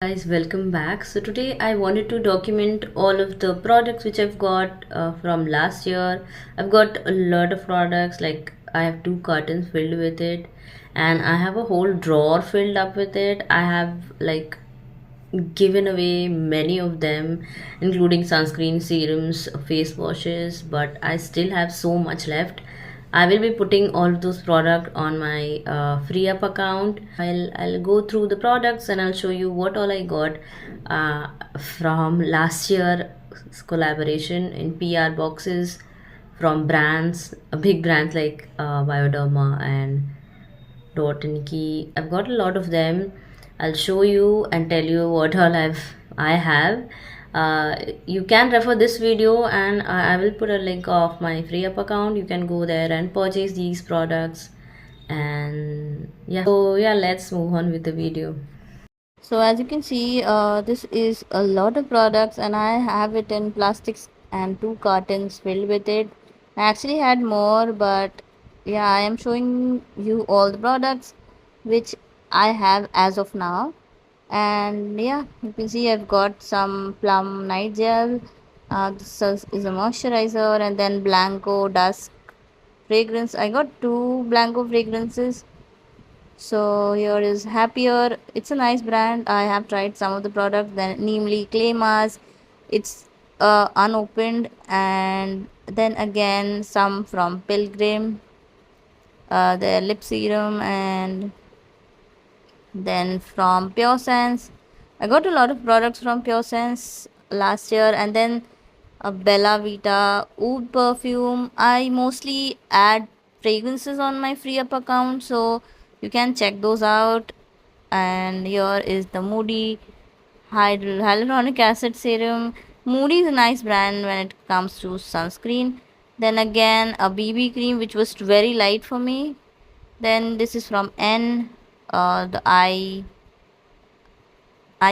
Guys, welcome back. So today I wanted to document all of the products which I've got from last year. I've got a lot of products, like I have two cartons filled with it, and I have a whole drawer filled up with it. I have like given away many of them, including sunscreen, serums, face washes, but I still have so much left. I will be putting all of those products on my free up account. I'll go through the products and I'll show you what all I got uh, from last year's collaboration in PR boxes from brands, big brands like Bioderma and Dot and Key. I've got a lot of them. I'll show you and tell you what all I have. You can refer this video, and I will put a link of my free up account. You can go there and purchase these products. And yeah, so yeah, let's move on with the video. So as you can see, this is a lot of products and I have it in plastics and two cartons filled with it. I actually had more, but yeah, I am showing you all the products which I have as of now. And yeah, you can see I've got some plum night gel. This is a moisturizer, and then Blanco Dusk fragrance. I got two Blanco fragrances. So here is Happier. It's a nice brand. I have tried some of the products. Then namely Clay Mask. It's unopened, and then again some from Pilgrim. The lip serum, and then from Pure Sense. I got a lot of products from Pure Sense last year, and then Bella Vita Oud perfume. I mostly add fragrances on my free up account, so you can check those out. And here is the Moody hyaluronic acid serum. Moody is a nice brand when it comes to sunscreen. Then again a BB cream which was very light for me. Then this is from N, the eye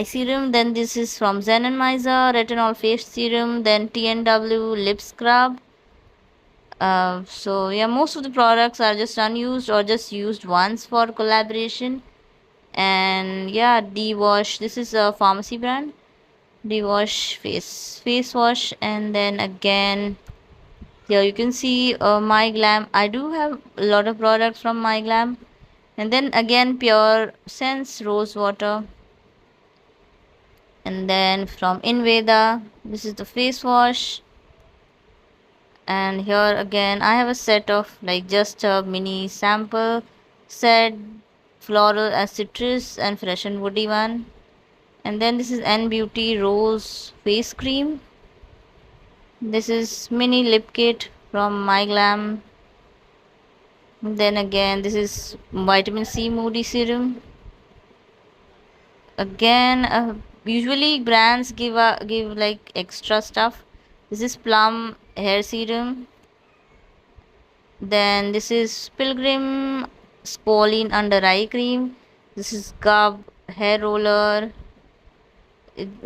serum. Then this is from Zen and Miser retinol face serum. Then TNW lip scrub. So yeah, most of the products are just unused or just used once for collaboration. And yeah, D-Wash, this is a pharmacy brand. D-Wash face wash. And then again here you can see My Glam. I do have a lot of products from My Glam. And then again Pure Sense rose water. And then from Inveda, this is the face wash. And here again I have a set of like just a mini sample set, floral and citrus and fresh and woody one. And then this is N Beauty Rose face cream. This is mini lip kit from My Glam. Then again this is vitamin C Moody serum. Again usually brands give like extra stuff. This is plum hair serum. Then this is Pilgrim Squalene under eye cream. This is hair roller.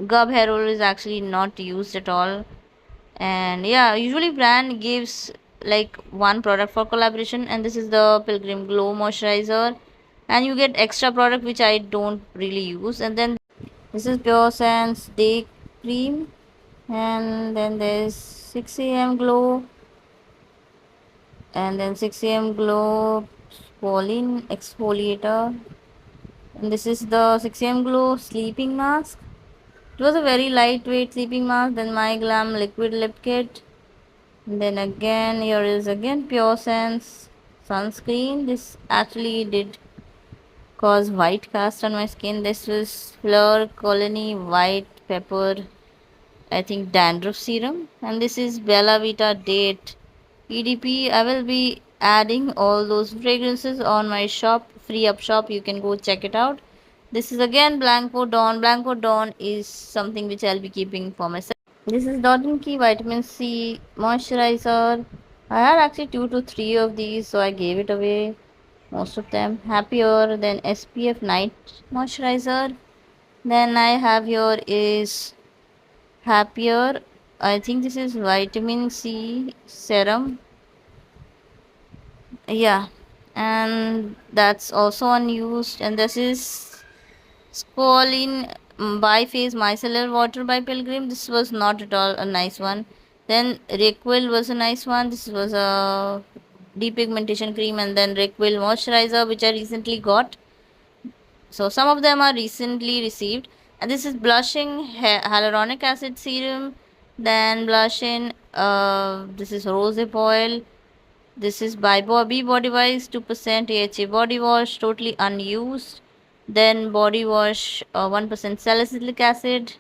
Gub hair roller is actually not used at all. And yeah, usually brand gives like one product for collaboration, and this is the Pilgrim Glow moisturizer, and you get extra product which I don't really use. And then this is Pure Sense Day Cream, and then there's 6 a.m. Glow, and then 6 a.m. Glow Squalene Exfoliator, and this is the 6 a.m. Glow Sleeping Mask. It was a very lightweight sleeping mask. Then My Glam Liquid Lip Kit. And then again, here is again Pure Sense sunscreen. This actually did cause white cast on my skin. This was Fleur Colony White Pepper, I think dandruff serum. And this is Bella Vita Date EDP. I will be adding all those fragrances on my shop, free up shop. You can go check it out. This is again Blanco Dawn. Blanco Dawn is something which I'll be keeping for myself. This is Dot and Key Vitamin C Moisturizer. I had actually 2 to 3 of these, so I gave it away. Most of them. Happier than SPF Night Moisturizer. Then I have here is Happier. I think this is Vitamin C Serum. Yeah, and that's also unused. And this is Squalene Bi-Phase Micellar Water by Pilgrim. This was not at all a nice one. Then Requil was a nice one. This was a depigmentation cream, and then Requil moisturizer, which I recently got. So some of them are recently received. And this is blushing hyaluronic acid serum. Then blushing. This is rosehip oil. This is by Bobby Body Wise 2% AHA body wash, totally unused. Then body wash 1% salicylic acid.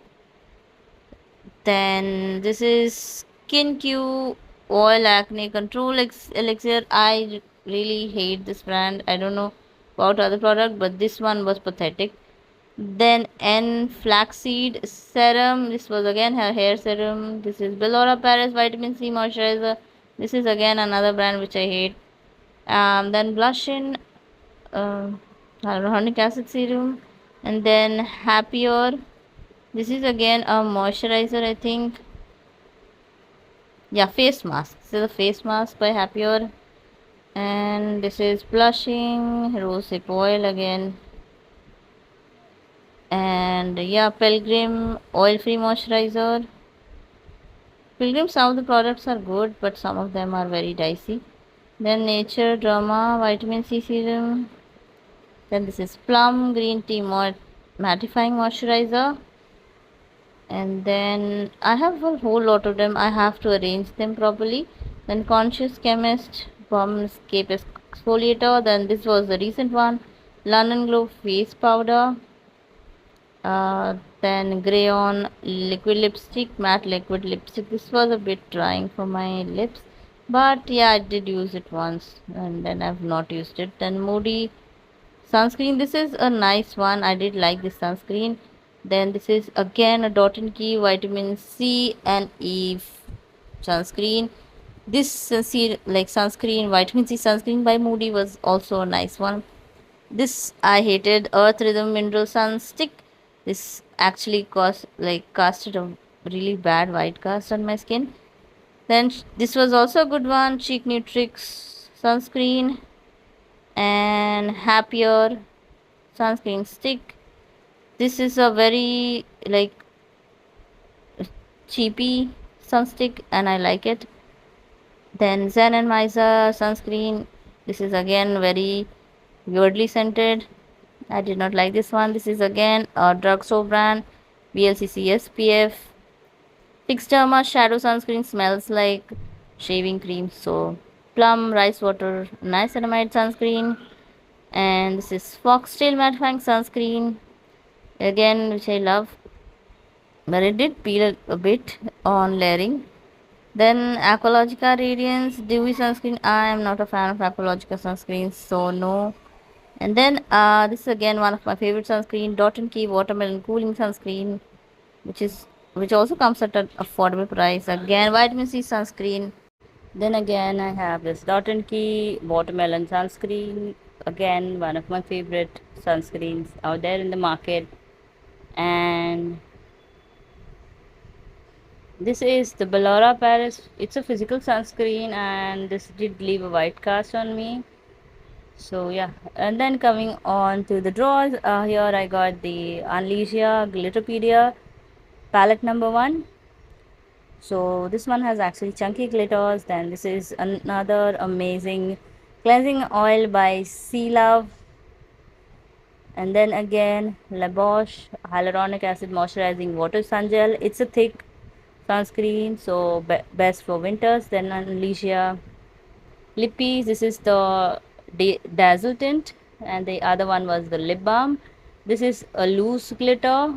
Then this is Skin Q Oil Acne Control Elixir. I really hate this brand. I don't know about other product, but this one was pathetic. Then N Flaxseed Serum. This was again her hair serum. This is Belora Paris Vitamin C Moisturizer. This is again another brand which I hate. Then blush-in uh, hyaluronic acid serum, and then Happier. This is again a moisturizer, I think. Yeah, face mask. This is a face mask by Happier, and this is blushing rosehip oil again, and yeah, Pilgrim oil-free moisturizer. Pilgrim, some of the products are good, but some of them are very dicey. Then Nature Drama Vitamin C Serum. Then this is Plum Green Tea Mattifying Moisturizer. And then I have a whole lot of them. I have to arrange them properly. Then Conscious Chemist Balmscape Exfoliator. Then this was the recent one. London Glow Face Powder. Then Grey On Liquid Lipstick, Matte Liquid Lipstick. This was a bit drying for my lips, but yeah, I did use it once and then I've not used it. Then Moody Sunscreen. This is a nice one. I did like this sunscreen. Then this is again a Dot and Key Vitamin C and E sunscreen. This sunscreen, Vitamin C sunscreen by Moody was also a nice one. This I hated, Earth Rhythm Mineral Sun Stick. This actually casted a really bad white cast on my skin. Then this was also a good one, Cheek Nutrix sunscreen and Happier sunscreen stick. This is a very cheapy sunstick and I like it. Then Zen and Misa sunscreen. This is again very weirdly scented. I did not like this one. This is again a drugstore brand, VLCC SPF. Fixderma Shadow Sunscreen smells like shaving cream. So Plum Rice Water Niacinamide Sunscreen. And this is Foxtail Mattifying Sunscreen. Again, which I love. But it did peel a bit on layering. Then Aqualogica Radiance Dewy Sunscreen. I am not a fan of Aqualogica sunscreens, so no. And then this is again one of my favorite sunscreen, Dot and Key Watermelon Cooling Sunscreen, which also comes at an affordable price. Again, vitamin C sunscreen. Then again I have this Dot and Key Watermelon Sunscreen. Again, one of my favorite sunscreens out there in the market. And this is the Belora Paris. It's a physical sunscreen and this did leave a white cast on me. So yeah, and then coming on to the drawers, here I got the Unleashia Glitterpedia palette number 1. So this one has actually chunky glitters. Then this is another amazing cleansing oil by Sea Love. And then again La Bosch Hyaluronic Acid Moisturizing Water Sun Gel. It's a thick sunscreen, so best for winters. Then Unleashia Lippies. This is the Dazzle Tint, and the other one was the lip balm. This is a loose glitter.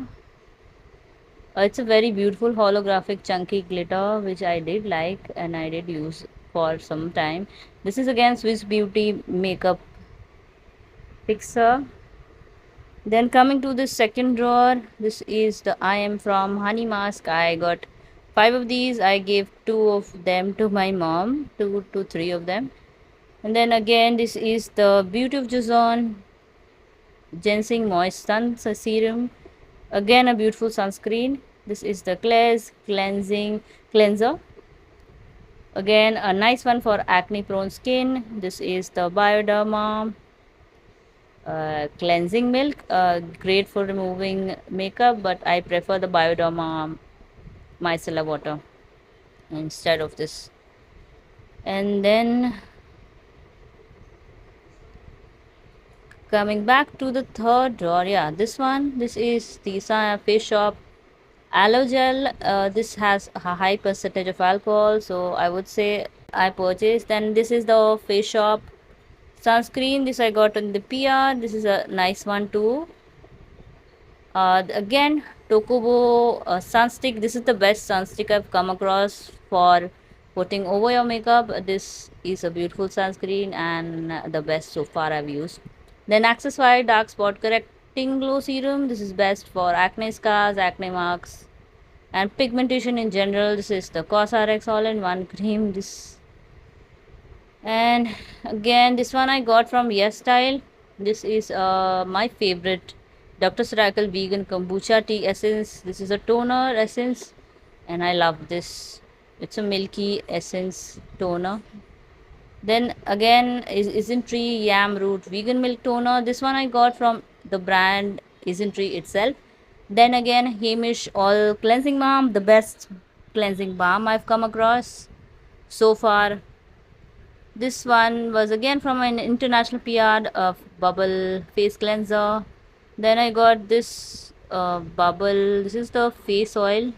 It's a very beautiful holographic chunky glitter which I did like and I did use for some time. This is again Swiss Beauty Makeup Fixer. Then coming to the second drawer, this is the I Am From Honey Mask. I got 5 of these. I gave 2 of them to my mom, 2 to 3 of them. And then again, this is the Beauty of Joseon Ginseng Moist Sun Serum. Again, a beautiful sunscreen. This is the Klairs Cleansing Cleanser. Again, a nice one for acne prone skin. This is the Bioderma cleansing milk, great for removing makeup, but I prefer the Bioderma micellar water instead of this. And then coming back to the third drawer, yeah, this is the Face Shop aloe gel. This has a high percentage of alcohol, so I would say I purchased. Then this is the Face Shop sunscreen. This I got on the PR. This is a nice one too. Again, Tokubo sunstick. This is the best sunstick I've come across for putting over your makeup. This is a beautiful sunscreen and the best so far I've used. Then Access White Dark Spot Correcting Glow Serum. This is best for acne scars, acne marks, and pigmentation in general. This is the CosRX all-in-one cream. And again, this one I got from Yes Style. This is my favorite Dr. Ceracle vegan kombucha tea essence. This is a toner essence and I love this. It's a milky essence toner. Then again Isn't Tree Yam Root vegan milk toner. This one I got from the brand Isn't Tree itself. Then again, Hamish Oil Cleansing Balm, the best cleansing balm I've come across so far. This one was again from an international PR of Bubble Face Cleanser. Then I got this Bubble. This is the face oil.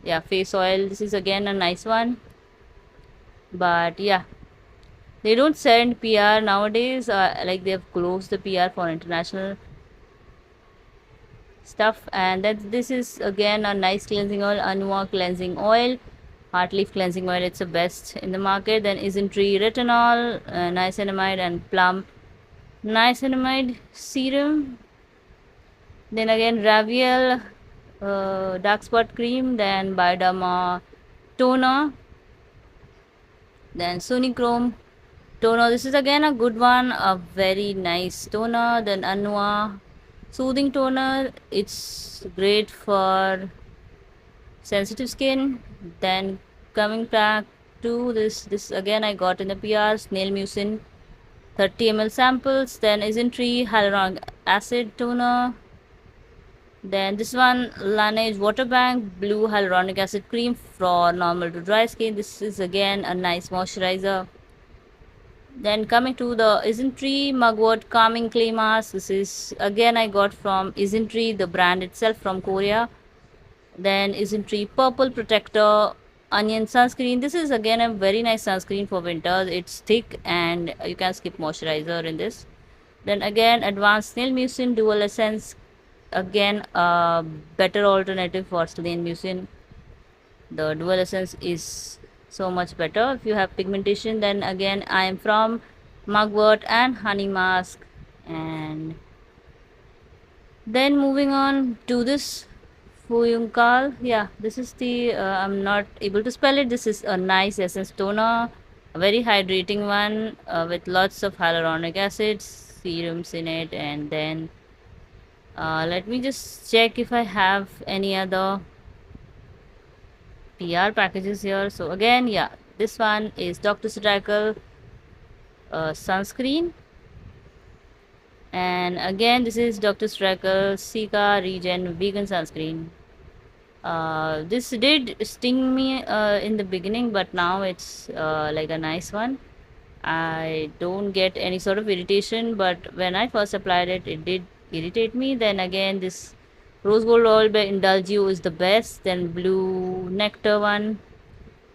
Yeah, face oil. This is again a nice one. But yeah, they don't send PR nowadays. Like they've closed the PR for international stuff. And that this is again a nice cleansing oil, Anua cleansing oil, heart leaf cleansing oil. It's the best in the market. Then Isn't Tree retinol, niacinamide, and plum niacinamide serum. Then again Raviel dark spot cream. Then Bioderma toner. Then Sunichrome toner. This is again a good one, a very nice toner. Then Anua soothing toner. It's great for sensitive skin. Then coming back to this again I got in the PR Snail Mucin 30 ml samples. Then Isn't Tree hyaluronic acid toner. Then this one Laneige Water Bank Blue Hyaluronic Acid Cream for normal to dry skin. This is again a nice moisturizer. Then coming to the Isn't Tree Mugwort Calming Clay Mask. This is again I got from Isn't Tree, the brand itself from Korea. Then Isn't Tree Purple Protector Onion Sunscreen. This is again a very nice sunscreen for winters. It's thick and you can skip moisturizer in this. Then again Advanced Snail Mucin Dual Essence. Again a better alternative for Snail Mucin. The Dual Essence is so much better if you have pigmentation. Then again I am from Mugwort and Honey Mask. And then moving on to this Fuyunkal. Yeah, this is the I'm not able to spell it. This is a nice essence toner, a very hydrating one with lots of hyaluronic acid serums in it. And then let me just check if I have any other PR packages here. So again, yeah, this one is Dr. Ceracle sunscreen. And again, this is Dr. Ceracle Sika Regen vegan sunscreen. This did sting me in the beginning, but now it's like a nice one. I don't get any sort of irritation, but when I first applied it, it did irritate me. Then again, this Rose Gold Oil by Indulgio is the best. Then Blue Nectar one.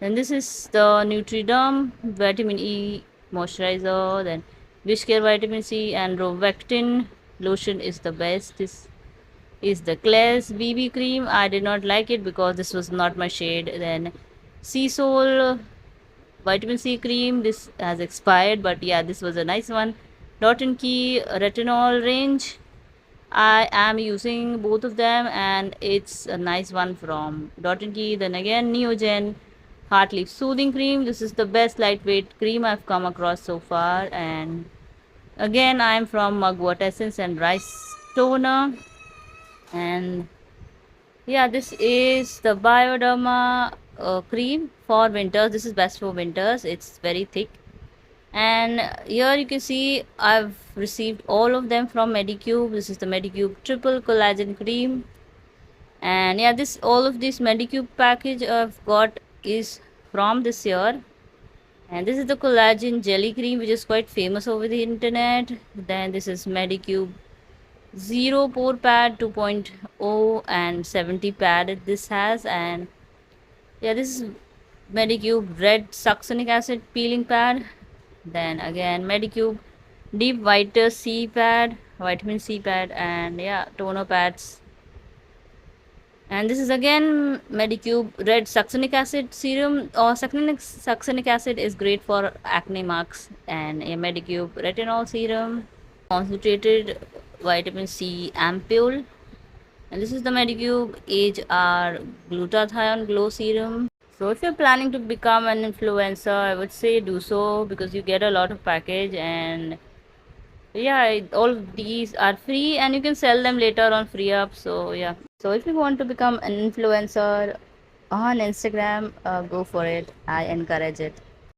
Then this is the Nutriderm Vitamin E moisturizer. Then Wishcare Vitamin C and Rovectin lotion is the best. This is the Claire's BB cream. I did not like it because this was not my shade. Then Sea Soul Vitamin C cream. This has expired, but yeah, this was a nice one. Dot and Key retinol range. I am using both of them and it's a nice one from Dot and Key. Then again Neogen Heart Leaf Soothing Cream. This is the best lightweight cream I've come across so far. And again I am from Mugwort Essence and Rice Toner. And yeah, this is the Bioderma cream for winters. This is best for winters. It's very thick And here you can see I've received all of them from Medicube. This is the Medicube triple collagen cream. And yeah, this all of this Medicube package I've got is from this year. And this is the collagen jelly cream, which is quite famous over the internet. Then this is Medicube Zero Pore Pad 2.0 and 70 pad this has. And yeah, this is Medicube Red Succinic Acid Peeling Pad. Then again Medicube Deep Whiter C Pad, Vitamin C Pad, and yeah, toner pads. And this is again Medicube Red Succinic Acid Serum, or succinic acid is great for acne marks. And a Medicube Retinol Serum, Concentrated Vitamin C Ampule. And this is the Medicube Age R Glutathione Glow Serum. So if you're planning to become an influencer, I would say do so, because you get a lot of package. And yeah, all of these are free and you can sell them later on free up. So yeah, so if you want to become an influencer on Instagram, go for it. I encourage it.